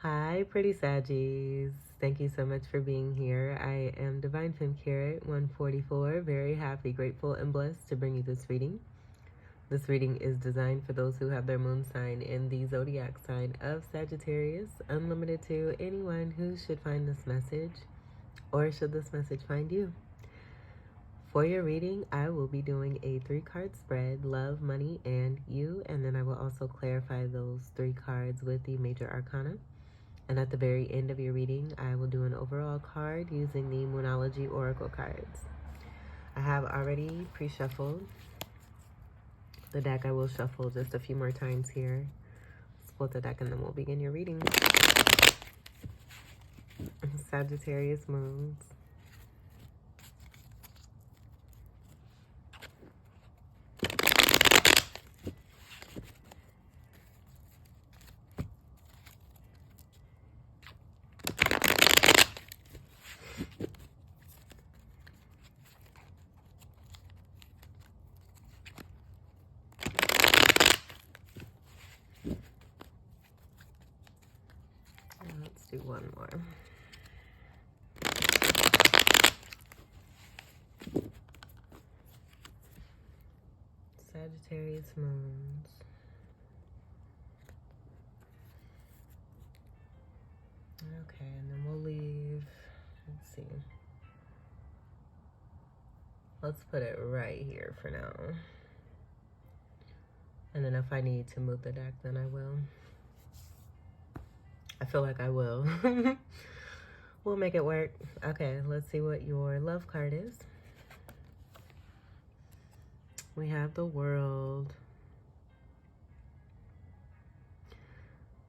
Hi, pretty Saggies. Thank you so much for being here. I am Divine Femme Carrot 144. Very happy, grateful, and blessed to bring you this reading. This reading is designed for those who have their moon sign in the zodiac sign of Sagittarius, unlimited to anyone who should find this message, or should this message find you. For your reading, I will be doing a 3-card spread, love, money, and you, and then I will also clarify those 3 cards with the major arcana. And at the very end of your reading, I will do an overall card using the Moonology Oracle cards. I have already pre-shuffled the deck. I will shuffle just a few more times here. Split the deck and then we'll begin your reading. Sagittarius moons. Let's do one more. Sagittarius moons. Okay, and then we'll leave, let's see. Let's put it right here for now. And then if I need to move the deck, then I will. I feel like I will. We'll make it work. Okay, let's see what your love card is. We have the World.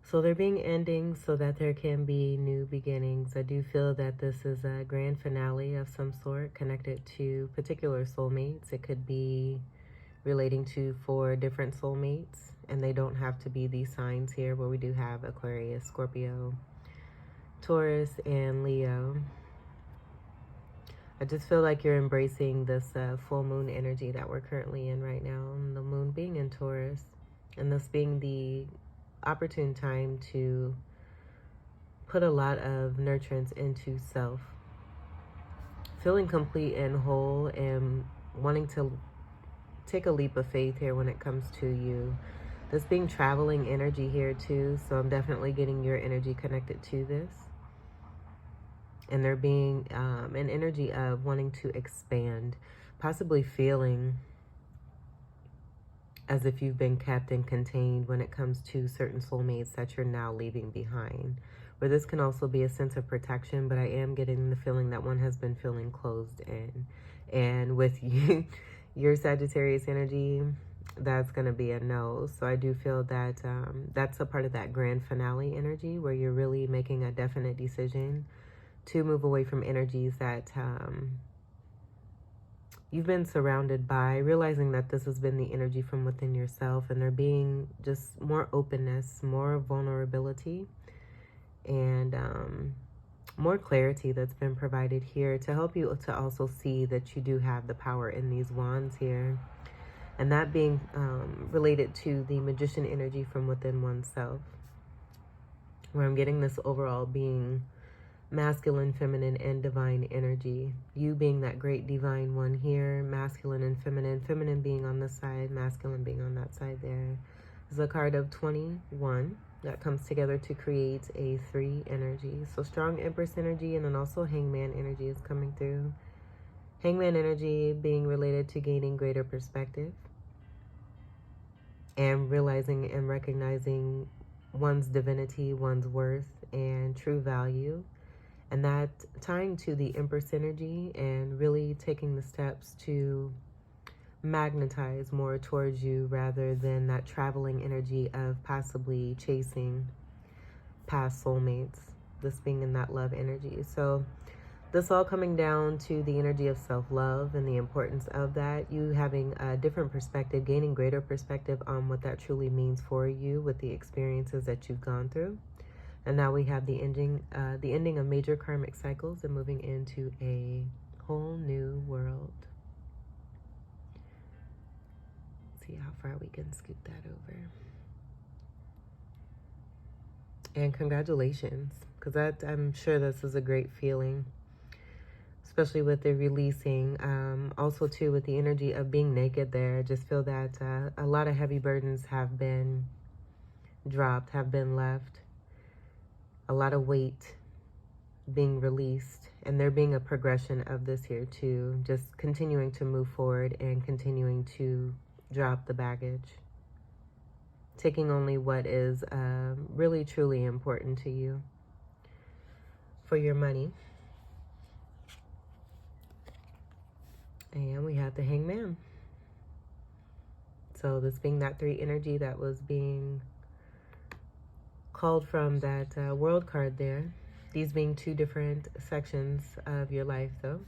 So there being endings so that there can be new beginnings. I do feel that this is a grand finale of some sort connected to particular soulmates. It could be relating to 4 different soulmates, and they don't have to be these signs here, but we do have Aquarius, Scorpio, Taurus, and Leo. I just feel like you're embracing this full moon energy that we're currently in right now, and the moon being in Taurus, and this being the opportune time to put a lot of nurturance into self. Feeling complete and whole and wanting to take a leap of faith here when it comes to you. This being traveling energy here too, so I'm definitely getting your energy connected to this. And there being an energy of wanting to expand, possibly feeling as if you've been kept and contained when it comes to certain soulmates that you're now leaving behind. Where this can also be a sense of protection, but I am getting the feeling that one has been feeling closed in. And with you, your Sagittarius energy, that's going to be a no. So I do feel that that's a part of that grand finale energy where you're really making a definite decision to move away from energies that you've been surrounded by, realizing that this has been the energy from within yourself, and there being just more openness, more vulnerability, and more clarity that's been provided here to help you to also see that you do have the power in these wands here. And that being related to the magician energy from within oneself, where I'm getting this overall being masculine, feminine, and divine energy. You being that great divine one here, masculine and feminine. Feminine being on this side, masculine being on that side there. This is a card of 21 that comes together to create a 3 energy. So strong Empress energy, and then also Hangman energy is coming through. Hangman energy being related to gaining greater perspective and realizing and recognizing one's divinity, one's worth, and true value. And that tying to the Empress energy and really taking the steps to magnetize more towards you rather than that traveling energy of possibly chasing past soulmates, this being in that love energy. So this all coming down to the energy of self-love and the importance of that, you having a different perspective, gaining greater perspective on what that truly means for you with the experiences that you've gone through. And now we have the ending of major karmic cycles and moving into a whole new world. See how far we can scoot that over. And congratulations, because I'm sure this is a great feeling, especially with the releasing. Also, too, with the energy of being naked there, I just feel that a lot of heavy burdens have been dropped, have been left. A lot of weight being released, and there being a progression of this here too, just continuing to move forward and continuing to drop the baggage, taking only what is really truly important to you for your money. And we have the Hangman. So this being that 3 energy that was being called from that world card there. These being 2 different sections of your life though.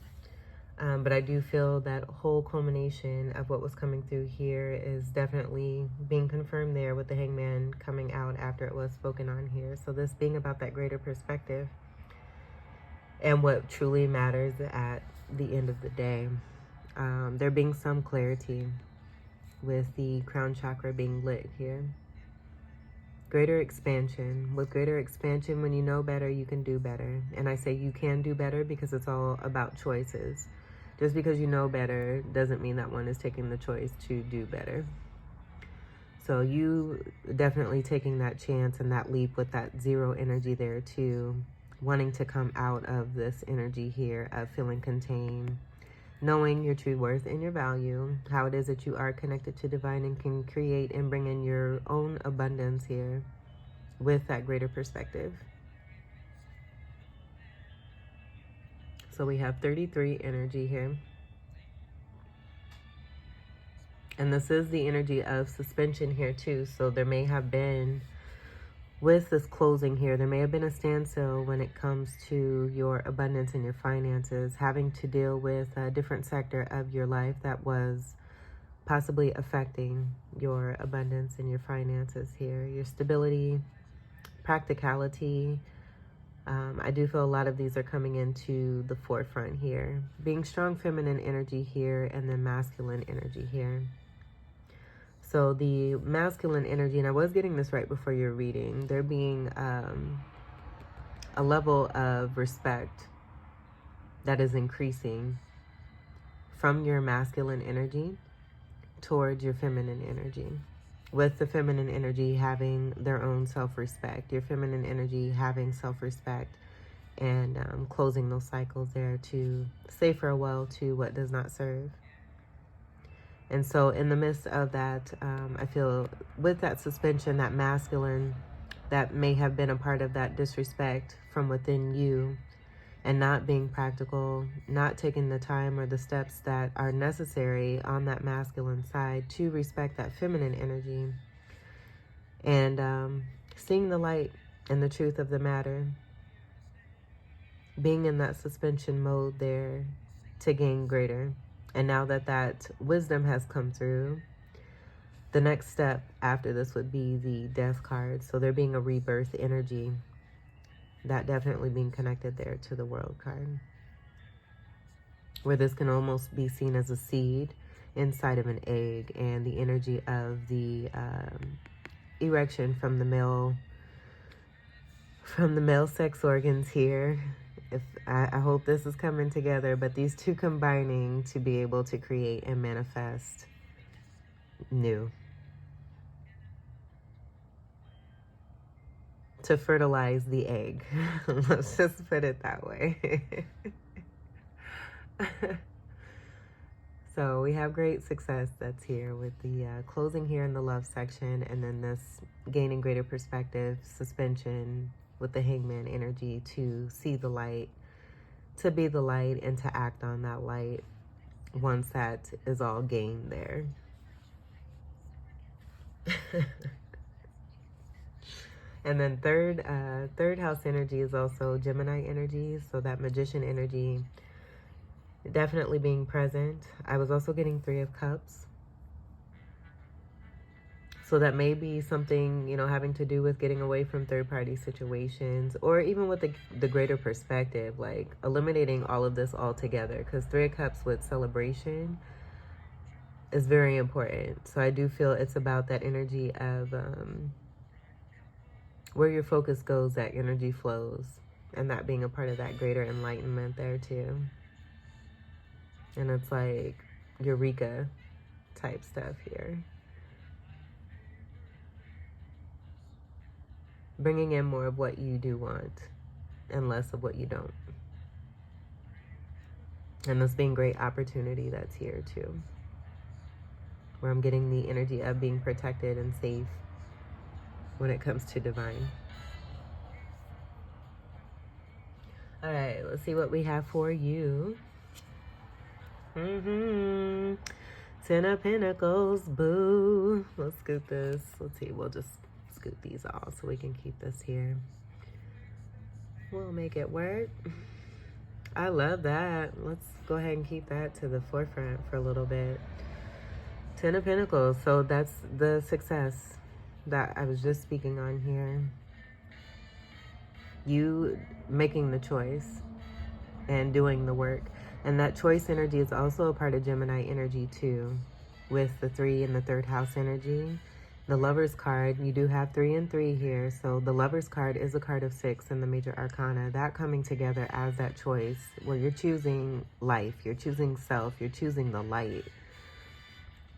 But I do feel that whole culmination of what was coming through here is definitely being confirmed there with the Hangman coming out after it was spoken on here. So this being about that greater perspective and what truly matters at the end of the day. There being some clarity with the crown chakra being lit here. Greater expansion. With greater expansion, when you know better, you can do better. And I say you can do better because it's all about choices. Just because you know better doesn't mean that one is taking the choice to do better. So you definitely taking that chance and that leap with that 0 energy there too. Wanting to come out of this energy here of feeling contained. Knowing your true worth and your value, how it is that you are connected to divine and can create and bring in your own abundance here with that greater perspective. So we have 33 energy here. And this is the energy of suspension here too. So there may have been, with this closing here, there may have been a standstill when it comes to your abundance and your finances, having to deal with a different sector of your life that was possibly affecting your abundance and your finances here, your stability, practicality. I do feel a lot of these are coming into the forefront here. Being strong feminine energy here and then masculine energy here. So the masculine energy, and I was getting this right before your reading, there being a level of respect that is increasing from your masculine energy towards your feminine energy. With the feminine energy having their own self-respect, your feminine energy having self-respect and closing those cycles there to say farewell to what does not serve. And so in the midst of that, I feel with that suspension, that masculine, that may have been a part of that disrespect from within you and not being practical, not taking the time or the steps that are necessary on that masculine side to respect that feminine energy and seeing the light and the truth of the matter, being in that suspension mode there to gain greater. And now that that wisdom has come through, the next step after this would be the death card. So there being a rebirth energy, that definitely being connected there to the world card, where this can almost be seen as a seed inside of an egg, and the energy of the erection from the male sex organs here. I hope this is coming together, but these two combining to be able to create and manifest new. To fertilize the egg. Let's just put it that way. So we have great success that's here with the closing here in the love section, and then this gaining greater perspective, suspension with the hangman energy to see the light, to be the light, and to act on that light once that is all gained there. And then third house energy is also Gemini energy, so that magician energy definitely being present. I was also getting 3 of Cups. So that may be something, you know, having to do with getting away from third-party situations, or even with the greater perspective, like eliminating all of this altogether, because 3 of Cups with celebration is very important. So I do feel it's about that energy of Where your focus goes, that energy flows. And that being a part of that greater enlightenment there too. And it's like Eureka type stuff here. Bringing in more of what you do want and less of what you don't. And this being great opportunity that's here too. Where I'm getting the energy of being protected and safe when it comes to divine. All right, let's see what we have for you. Ten of Pentacles, boo. Let's scoot this. Let's see, we'll just scoot these all so we can keep this here. We'll make it work. I love that. Let's go ahead and keep that to the forefront for a little bit. 10 of Pentacles. So that's the success that I was just speaking on here. You making the choice and doing the work. And that choice energy is also a part of Gemini energy too, with the 3 and the 3rd house energy. The Lover's card, you do have 3 and 3 here. So the Lover's card is a card of 6 in the major arcana. That coming together as that choice where you're choosing life, you're choosing self, you're choosing the light.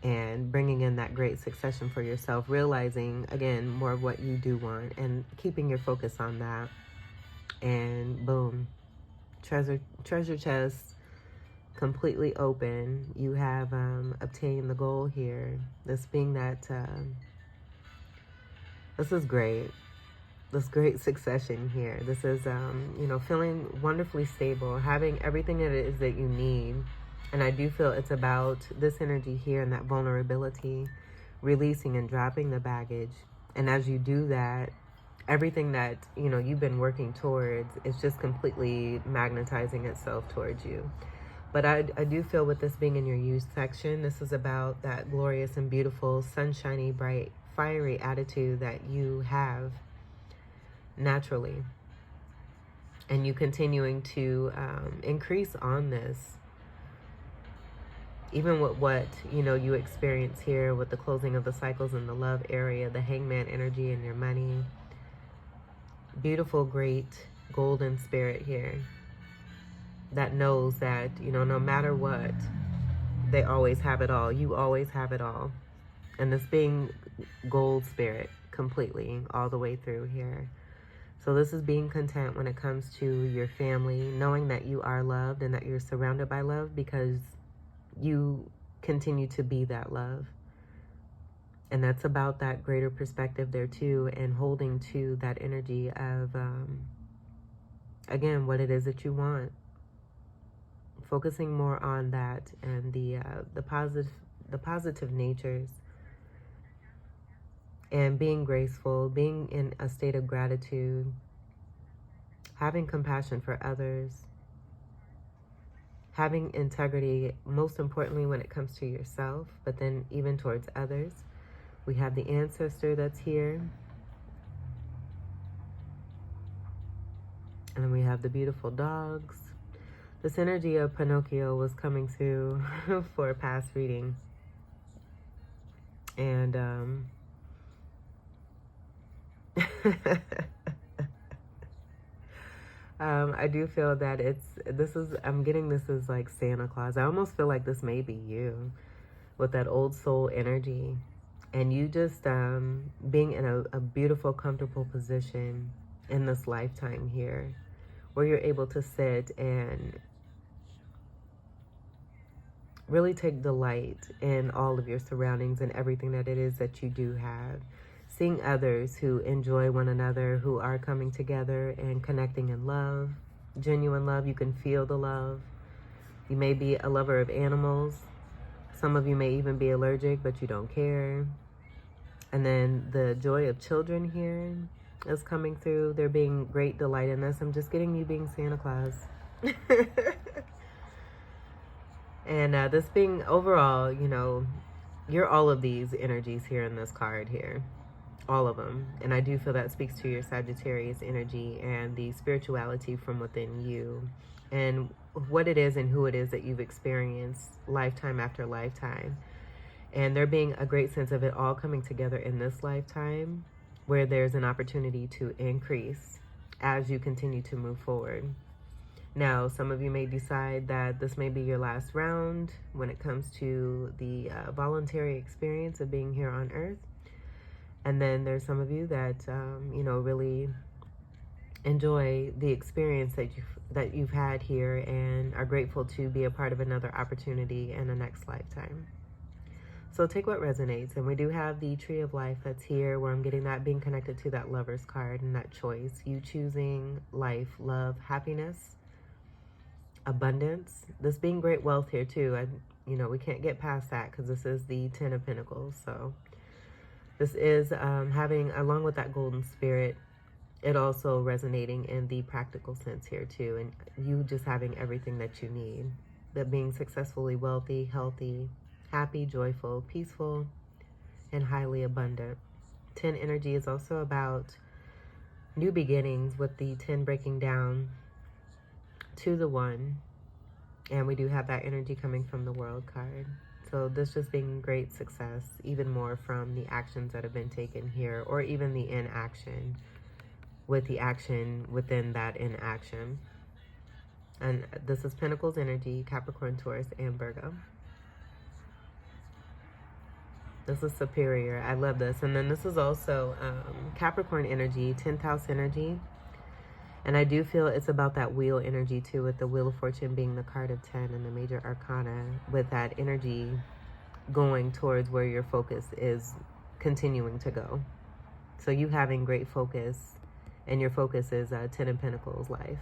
And bringing in that great succession for yourself. Realizing, again, more of what you do want. And keeping your focus on that. And boom. Treasure chest completely open. You have obtained the goal here. This being that... this is great. This great succession here. This is, you know, feeling wonderfully stable, having everything that it is that you need. And I do feel it's about this energy here and that vulnerability, releasing and dropping the baggage. And as you do that, everything that, you know, you've been working towards is just completely magnetizing itself towards you. But I do feel with this being in your youth section, this is about that glorious and beautiful, sunshiny, bright, fiery attitude that you have naturally. And you continuing to increase on this. Even with what, you know, you experience here with the closing of the cycles in the love area, the hangman energy in your money. Beautiful, great, golden spirit here that knows that, you know, no matter what, they always have it all. You always have it all. And this being gold spirit completely all the way through here. So this is being content when it comes to your family, knowing that you are loved and that you're surrounded by love because you continue to be that love. And that's about that greater perspective there too, and holding to that energy of, again, what it is that you want. Focusing more on that and the positive natures. And being graceful, being in a state of gratitude, having compassion for others, having integrity, most importantly when it comes to yourself, but then even towards others. We have the ancestor that's here. And then we have the beautiful dogs. This energy of Pinocchio was coming through for a past reading. And I do feel that I'm getting this as like Santa Claus. I almost feel like this may be you with that old soul energy. And you just being in a beautiful, comfortable position in this lifetime here, where you're able to sit and really take delight in all of your surroundings and everything that it is that you do have. Seeing others who enjoy one another, who are coming together and connecting in love, genuine love. You can feel the love. You may be a lover of animals. Some of you may even be allergic, but you don't care. And then the joy of children here is coming through. There being great delight in this. I'm just getting you being Santa Claus. And this being overall, you know, you're all of these energies here in this card here. All of them. And I do feel that speaks to your Sagittarius energy and the spirituality from within you. And what it is and who it is that you've experienced lifetime after lifetime. And there being a great sense of it all coming together in this lifetime where there's an opportunity to increase as you continue to move forward. Now, some of you may decide that this may be your last round when it comes to the voluntary experience of being here on Earth. And then there's some of you that, you know, really enjoy the experience that you've had here and are grateful to be a part of another opportunity in the next lifetime. So take what resonates. And we do have the Tree of Life that's here, where I'm getting that being connected to that Lover's card and that choice. You choosing life, love, happiness, abundance. This being great wealth here too. You know, we can't get past that because this is the Ten of Pentacles. So this is having, along with that golden spirit, it also resonating in the practical sense here too. And you just having everything that you need. That being successfully wealthy, healthy, happy, joyful, peaceful, and highly abundant. 10 energy is also about new beginnings, with the 10 breaking down to the 1. And we do have that energy coming from the World card. So this just being great success, even more from the actions that have been taken here, or even the inaction, with the action within that inaction. And this is Pentacles energy, Capricorn, Taurus, and Virgo. This is superior. I love this. And then this is also Capricorn energy, 10th house energy. And I do feel it's about that wheel energy too, with the Wheel of Fortune being the card of 10 and the major arcana, with that energy going towards where your focus is continuing to go. So you having great focus, and your focus is 10 of Pentacles life,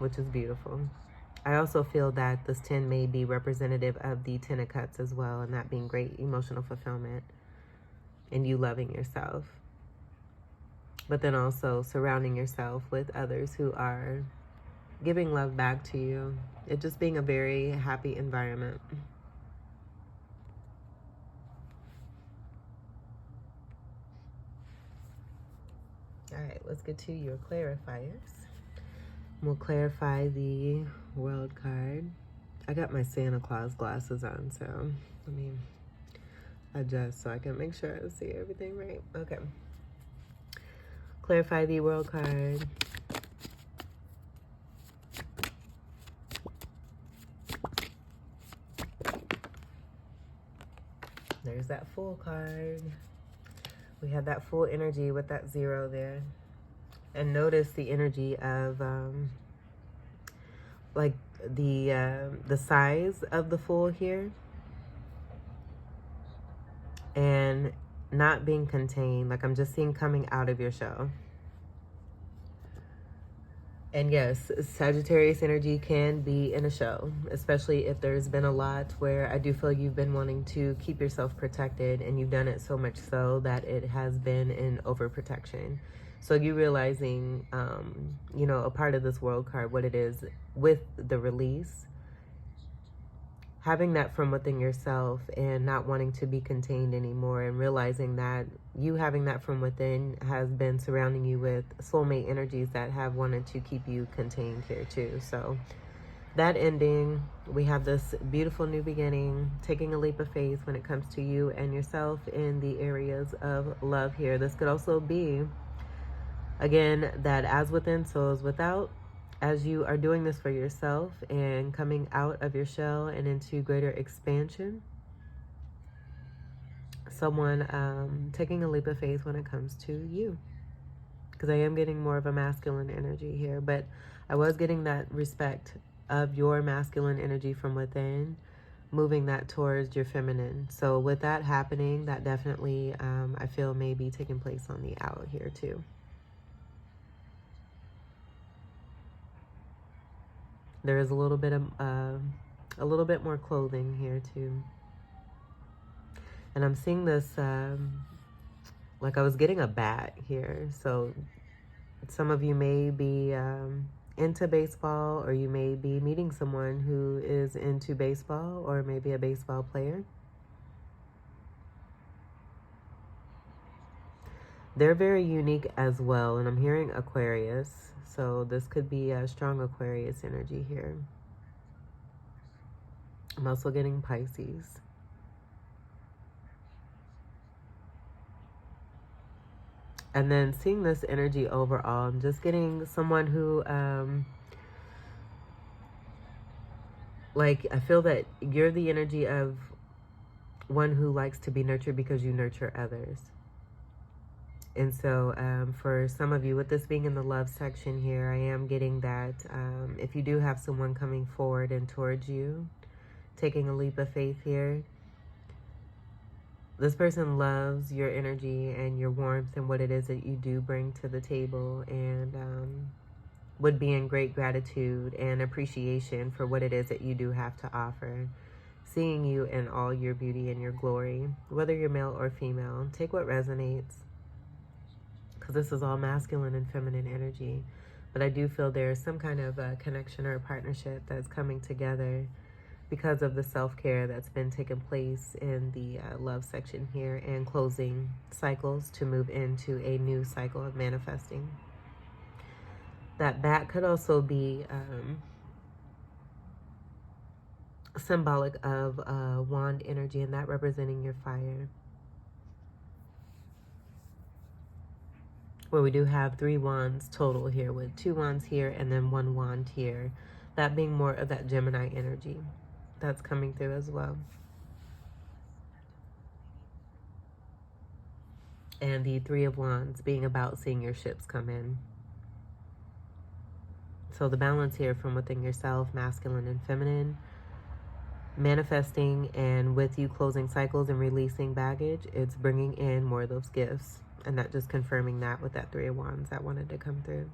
which is beautiful. I also feel that this 10 may be representative of the 10 of Cups as well, and that being great emotional fulfillment and you loving yourself. But then also surrounding yourself with others who are giving love back to you. It just being a very happy environment. All right, let's get to your clarifiers. We'll clarify the World card. I got my Santa Claus glasses on, so let me adjust so I can make sure I see everything right. Okay. Clarify the World card. There's that Fool card. We have that Fool energy with that 0 there. And notice the energy of like the size of the Fool here, and not being contained. Like, I'm just seeing coming out of your shell. And yes, Sagittarius energy can be in a shell, especially if there's been a lot where I do feel you've been wanting to keep yourself protected, and you've done it so much so that it has been in overprotection. So you realizing, you know, a part of this World card, what it is with the release, having that from within yourself and not wanting to be contained anymore, and realizing that you having that from within has been surrounding you with soulmate energies that have wanted to keep you contained here too. So that ending, we have this beautiful new beginning, taking a leap of faith when it comes to you and yourself in the areas of love here. This could also be, again, that as within, so as without. As you are doing this for yourself and coming out of your shell and into greater expansion, someone taking a leap of faith when it comes to you. Because I am getting more of a masculine energy here, but I was getting that respect of your masculine energy from within, moving that towards your feminine. So with that happening, that definitely I feel may be taking place on the out here too. There is a little bit more clothing here too. And I'm seeing this, like I was getting a bat here. So some of you may be into baseball, or you may be meeting someone who is into baseball, or maybe a baseball player. They're very unique as well. And I'm hearing Aquarius. So this could be a strong Aquarius energy here. I'm also getting Pisces. And then seeing this energy overall, I'm just getting someone who, like, I feel that you're the energy of one who likes to be nurtured because you nurture others. And so for some of you, with this being in the love section here, I am getting that if you do have someone coming forward and towards you, taking a leap of faith here, this person loves your energy and your warmth and what it is that you do bring to the table, and would be in great gratitude and appreciation for what it is that you do have to offer. Seeing you in all your beauty and your glory, whether you're male or female, take what resonates, because this is all masculine and feminine energy. But I do feel there's some kind of a connection or a partnership that's coming together because of the self-care that's been taking place in the love section here, and closing cycles to move into a new cycle of manifesting. That bat could also be symbolic of wand energy, and that representing your fire. Where we do have 3 wands total here, with 2 wands here and then 1 wand here. That being more of that Gemini energy that's coming through as well. And the 3 of Wands being about seeing your ships come in. So the balance here from within yourself, masculine and feminine, manifesting, and with you closing cycles and releasing baggage, it's bringing in more of those gifts. And not just confirming that with that 3 of Wands that wanted to come through.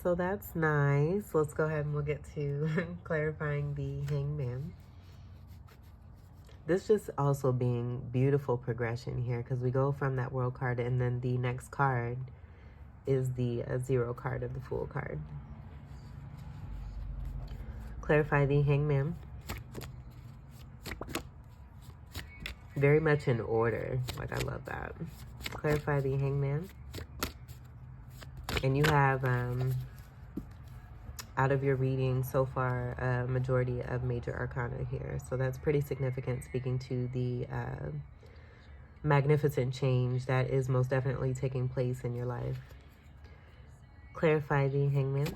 So that's nice. Let's go ahead and we'll get to clarifying the Hangman. This just also being beautiful progression here, because we go from that World card, and then the next card is the 0 card of the Fool card. Clarify the Hangman. Very much in order. Like, I love that. Clarify the Hangman. And you have, out of your reading so far, a majority of major arcana here. So that's pretty significant, speaking to the magnificent change that is most definitely taking place in your life. Clarify the Hangman.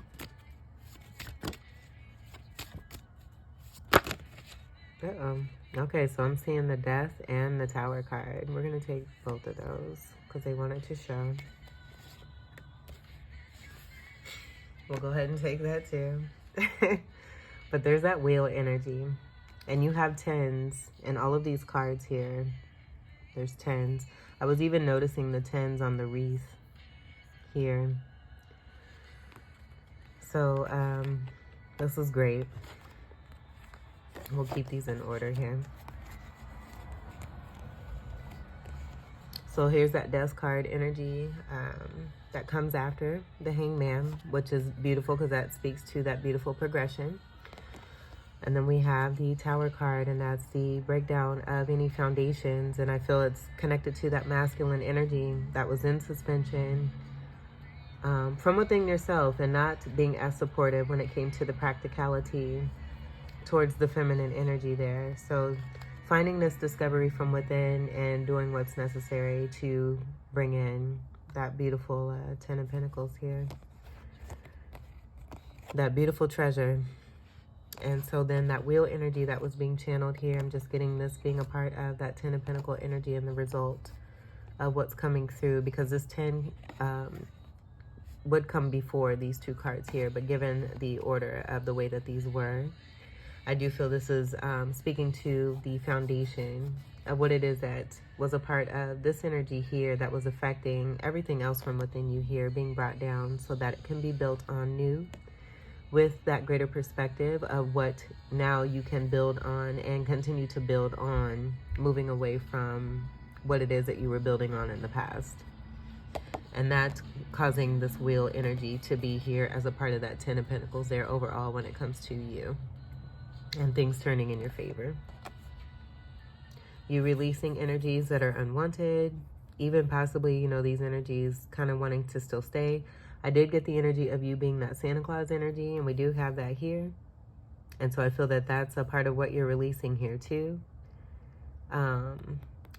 Uh-oh. Okay, so I'm seeing the Death and the Tower card. We're going to take both of those because they wanted to show. We'll go ahead and take that too. But there's that Wheel energy. And you have 10s in all of these cards here. There's 10s. I was even noticing the 10s on the wreath here. So this is great. We'll keep these in order here. So here's that Death card energy that comes after the Hangman, which is beautiful because that speaks to that beautiful progression. And then we have the Tower card, and that's the breakdown of any foundations. And I feel it's connected to that masculine energy that was in suspension from within yourself, and not being as supportive when it came to the practicality towards the feminine energy there. So finding this discovery from within and doing what's necessary to bring in that beautiful 10 of Pentacles here. That beautiful treasure. And so then that Wheel energy that was being channeled here, I'm just getting this being a part of that 10 of Pentacles energy and the result of what's coming through, because this 10 would come before these 2 cards here, but given the order of the way that these were, I do feel this is speaking to the foundation of what it is that was a part of this energy here that was affecting everything else from within you here, being brought down so that it can be built on new, with that greater perspective of what now you can build on and continue to build on, moving away from what it is that you were building on in the past. And that's causing this Wheel energy to be here as a part of that 10 of Pentacles there overall when it comes to you. And things turning in your favor. You releasing energies that are unwanted, even possibly, you know, these energies kind of wanting to still stay. I did get the energy of you being that Santa Claus energy, and we do have that here. And so I feel that that's a part of what you're releasing here too.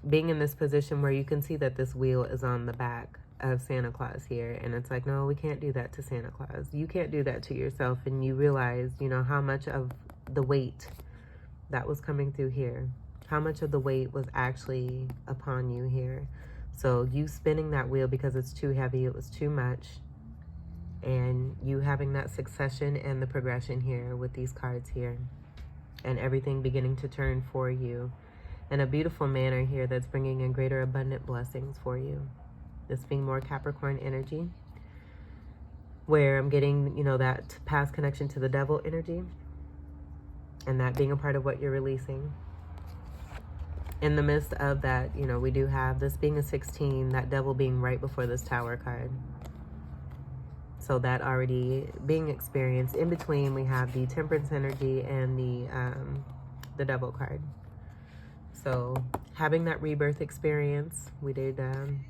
being in this position where you can see that this wheel is on the back of Santa Claus here. And it's like, no, we can't do that to Santa Claus. You can't do that to yourself. And you realize, you know, how much of the weight that was coming through here, how much of the weight was actually upon you here. So you spinning that wheel because it's too heavy, it was too much. And you having that succession and the progression here with these cards here. And everything beginning to turn for you in a beautiful manner here that's bringing in greater abundant blessings for you. This being more Capricorn energy, where I'm getting, you know, that past connection to the devil energy, and that being a part of what you're releasing. In the midst of that, you know, we do have this being a 16, that devil being right before this Tower card. So that already being experienced. In between, we have the Temperance energy and the devil card. So having that rebirth experience, we did,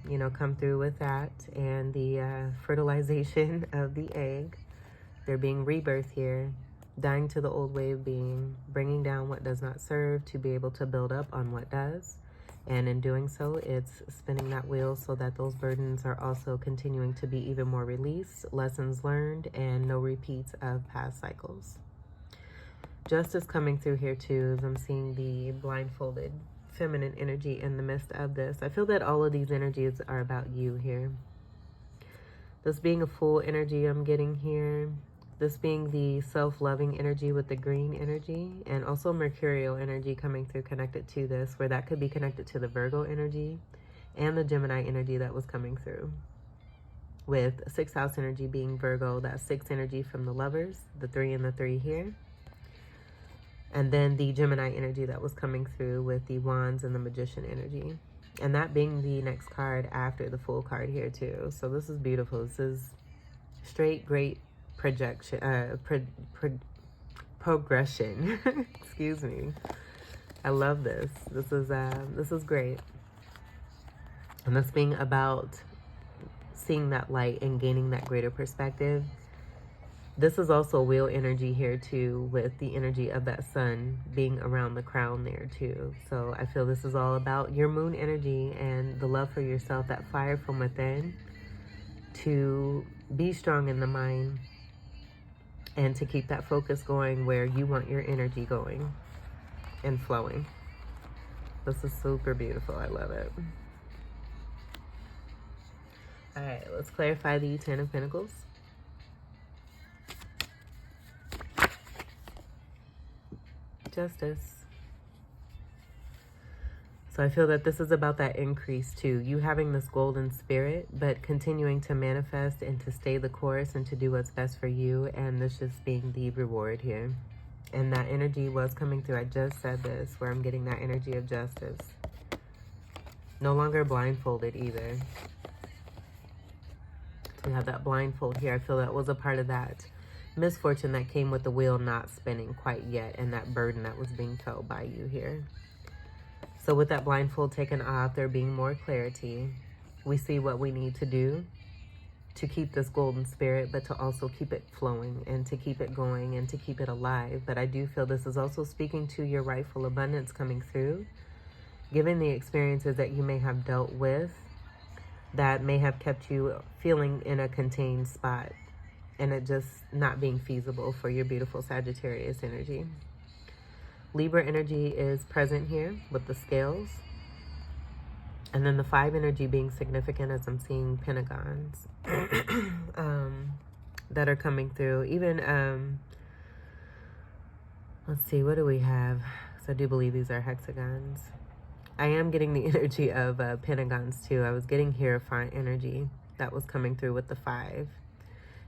you know, come through with that. And the fertilization of the egg. There being rebirth here. Dying to the old way of being. Bringing down what does not serve to be able to build up on what does. And in doing so, it's spinning that wheel so that those burdens are also continuing to be even more released. Lessons learned and no repeats of past cycles. Justice coming through here too, as I'm seeing the blindfolded feminine energy in the midst of this. I feel that all of these energies are about you here. This being a full energy I'm getting here. This being the self-loving energy with the green energy, and also Mercurial energy coming through connected to this, where that could be connected to the Virgo energy and the Gemini energy that was coming through. With 6th house energy being Virgo, that 6 energy from the Lovers, the 3 and the 3 here. And then the Gemini energy that was coming through with the Wands and the Magician energy. And that being the next card after the full card here too. So this is beautiful. This is straight great projection, progression. Excuse me. I love this. This is great. And this being about seeing that light and gaining that greater perspective. This is also wheel energy here too, with the energy of that sun being around the crown there too. So I feel this is all about your moon energy and the love for yourself, that fire from within, to be strong in the mind and to keep that focus going where you want your energy going and flowing. This is super beautiful. I love it. All right, let's clarify the 10 of Pentacles. Justice. So I feel that this is about that increase too. You having this golden spirit, but continuing to manifest and to stay the course and to do what's best for you. And this just being the reward here. And that energy was coming through. I just said this, where I'm getting that energy of justice. No longer blindfolded either. So we have that blindfold here. I feel that was a part of that misfortune that came with the wheel not spinning quite yet, and that burden that was being felt by you here. So with that blindfold taken off, there being more clarity, we see what we need to do to keep this golden spirit, but to also keep it flowing and to keep it going and to keep it alive. But I do feel this is also speaking to your rightful abundance coming through, given the experiences that you may have dealt with that may have kept you feeling in a contained spot and it just not being feasible for your beautiful Sagittarius energy. Libra energy is present here with the scales. And then the 5 energy being significant, as I'm seeing pentagons that are coming through. Even, let's see, what do we have? So I do believe these are hexagons. I am getting the energy of pentagons too. I was getting Hierophant energy that was coming through with the 5.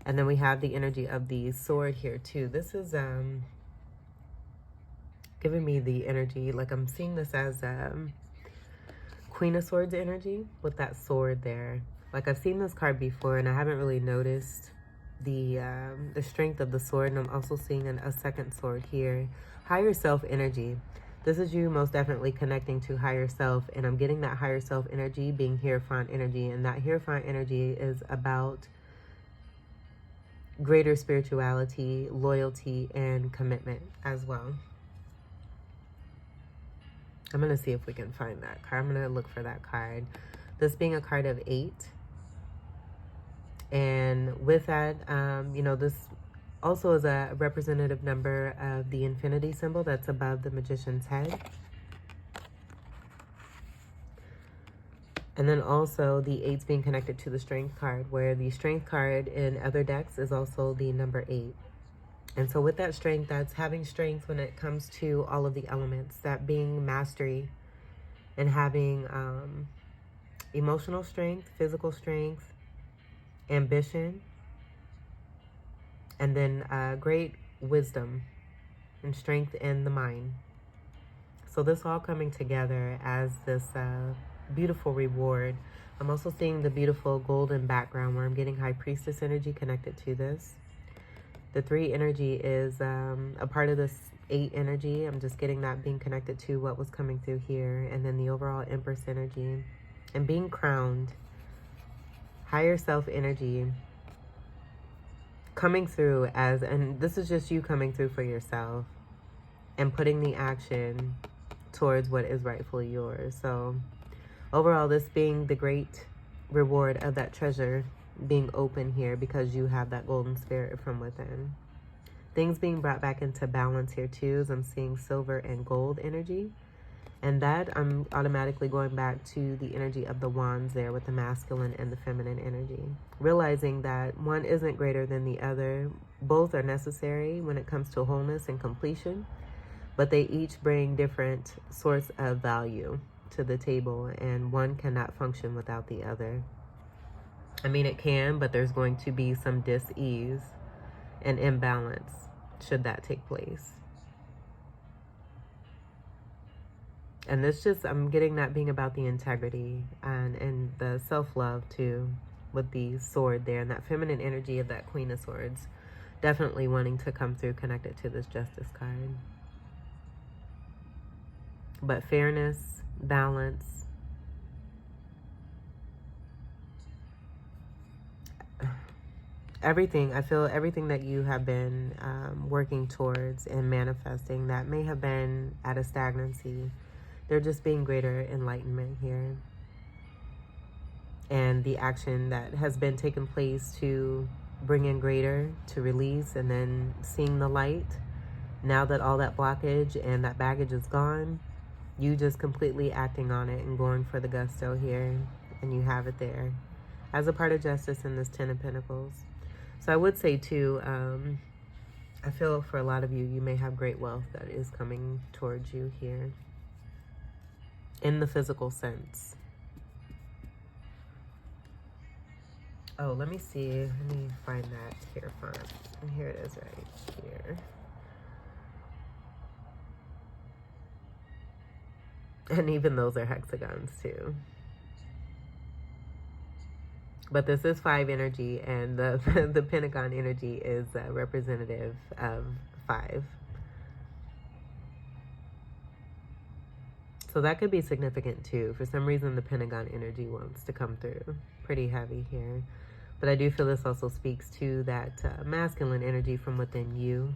And then we have the energy of the sword here too. This is giving me the energy, like I'm seeing this as Queen of Swords energy with that sword there. Like I've seen this card before and I haven't really noticed the strength of the sword. And I'm also seeing a second sword here. Higher self energy. This is you most definitely connecting to higher self. And I'm getting that higher self energy being Hierophant energy. And that Hierophant energy is about greater spirituality, loyalty, and commitment as well. I'm going to see if we can find that card. I'm going to look for that card. This being a card of 8. And with that, you know, this also is a representative number of the infinity symbol that's above the magician's head. And then also the 8's being connected to the strength card, where the strength card in other decks is also the number 8. And so with that strength, that's having strength when it comes to all of the elements, that being mastery and having emotional strength, physical strength, ambition, and then great wisdom and strength in the mind. So this all coming together as this beautiful reward. I'm also seeing the beautiful golden background where I'm getting High Priestess energy connected to this. The 3 energy is a part of this 8 energy. I'm just getting that being connected to what was coming through here. And then the overall Empress energy. And being crowned. Higher self energy coming through as, and this is just you coming through for yourself and putting the action towards what is rightfully yours. So overall, this being the great reward of that treasure being open here because you have that golden spirit from within. Things being brought back into balance here too, as I'm seeing silver and gold energy. And that I'm automatically going back to the energy of the wands there with the masculine and the feminine energy. Realizing that one isn't greater than the other. Both are necessary when it comes to wholeness and completion. But they each bring different sorts of value to the table. And one cannot function without the other. I mean, it can, but there's going to be some dis-ease and imbalance should that take place. And this just, I'm getting that being about the integrity and the self-love too, with the sword there and that feminine energy of that Queen of Swords definitely wanting to come through connected to this Justice card. But fairness, balance, everything, I feel everything that you have been working towards and manifesting that may have been at a stagnancy, they're just being greater enlightenment here. And the action that has been taking place to bring in greater, to release, and then seeing the light. Now that all that blockage and that baggage is gone, you just completely acting on it and going for the gusto here. And you have it there as a part of justice in this 10 of Pentacles. So I would say too, I feel for a lot of you, you may have great wealth that is coming towards you here. In the physical sense. Oh, let me see. Let me find that here front. And here it is right here. And even those are hexagons too. But this is 5 energy, and the the Pentagon energy is representative of 5. So that could be significant too. For some reason, the Pentagon energy wants to come through pretty heavy here. But I do feel this also speaks to that masculine energy from within you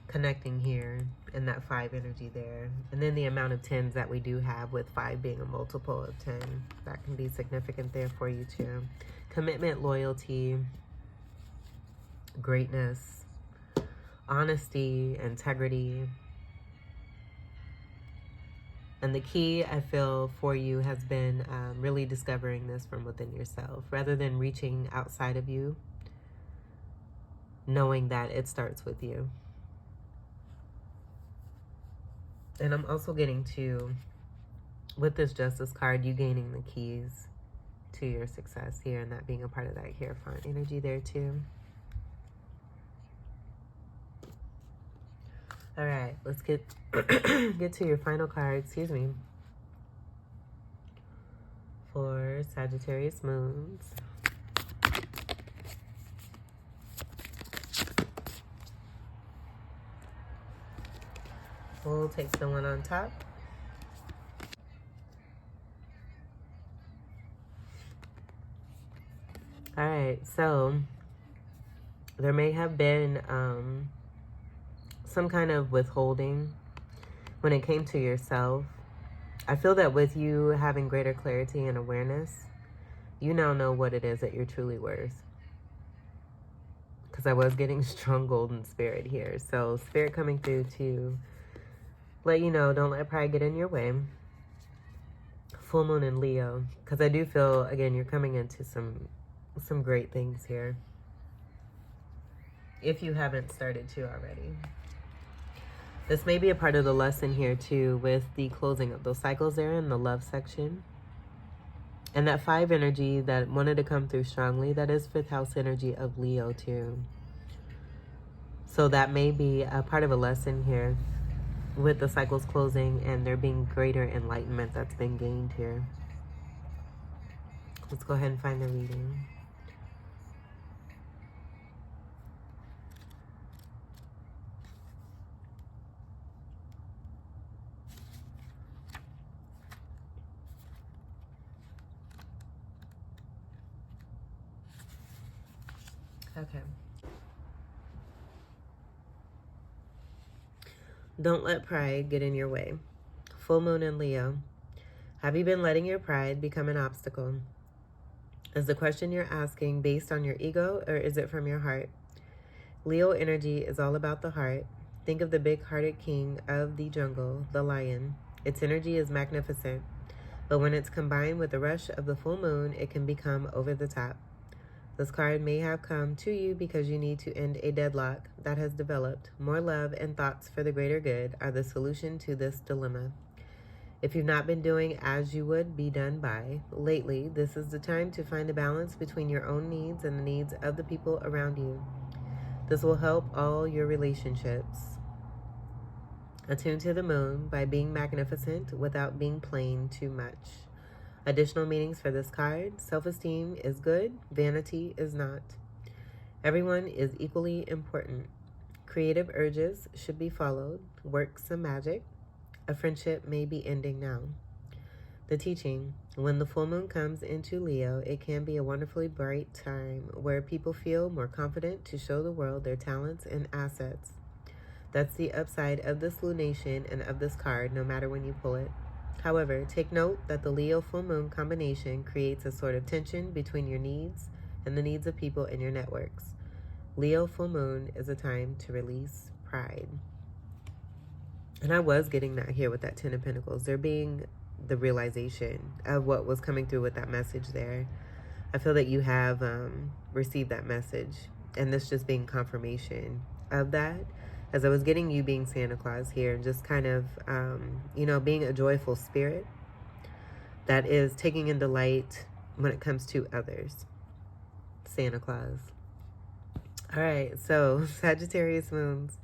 connecting here, and that 5 energy there. And then the amount of 10s that we do have, with 5 being a multiple of 10. That can be significant there for you too. Commitment, loyalty, greatness, honesty, integrity. And the key, I feel, for you has been really discovering this from within yourself. Rather than reaching outside of you, knowing that it starts with you. And I'm also getting to, with this Justice card, you gaining the keys to your success here, and that being a part of that Hierophant energy there too. All right, let's get get to your final card, excuse me, for Sagittarius moons. We'll take the one on top. All right, so there may have been some kind of withholding when it came to yourself, I feel that with you having greater clarity and awareness, you now know what it is that you're truly worth. Because I was getting strong golden spirit here. So spirit coming through to let you know, don't let pride get in your way. Full moon in Leo. Because I do feel, again, you're coming into some great things here. If you haven't started to already. This may be a part of the lesson here too, with the closing of those cycles there in the love section. And that 5 energy that wanted to come through strongly, that is 5th house energy of Leo too. So that may be a part of a lesson here with the cycles closing and there being greater enlightenment that's been gained here. Let's go ahead and find the reading. Okay. Don't let pride get in your way. Full moon in Leo. Have you been letting your pride become an obstacle? Is the question you're asking based on your ego, or is it from your heart? Leo energy is all about the heart. Think of the big-hearted king of the jungle, the lion. Its energy is magnificent, but when it's combined with the rush of the full moon, it can become over the top. This card may have come to you because you need to end a deadlock that has developed. More love and thoughts for the greater good are the solution to this dilemma. If you've not been doing as you would be done by lately, this is the time to find a balance between your own needs and the needs of the people around you. This will help all your relationships. Attune to the moon by being magnificent without being plain too much. Additional meanings for this card: self-esteem is good, vanity is not. Everyone is equally important. Creative urges should be followed. Work some magic. A friendship may be ending now. The teaching: when the full moon comes into Leo, it can be a wonderfully bright time where people feel more confident to show the world their talents and assets. That's the upside of this lunation and of this card, no matter when you pull it. However, take note that the Leo full moon combination creates a sort of tension between your needs and the needs of people in your networks. Leo full moon is a time to release pride. And I was getting that here with that 10 of Pentacles. There being the realization of what was coming through with that message there. I feel that you have received that message, and this just being confirmation of that. As I was getting you being Santa Claus here, just kind of, being a joyful spirit that is taking in delight when it comes to others. Santa Claus. All right, so Sagittarius moons,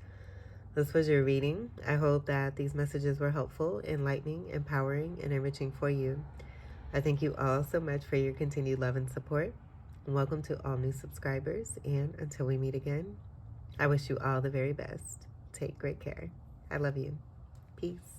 this was your reading. I hope that these messages were helpful, enlightening, empowering, and enriching for you. I thank you all so much for your continued love and support. Welcome to all new subscribers, and until we meet again, I wish you all the very best. Take great care. I love you. Peace.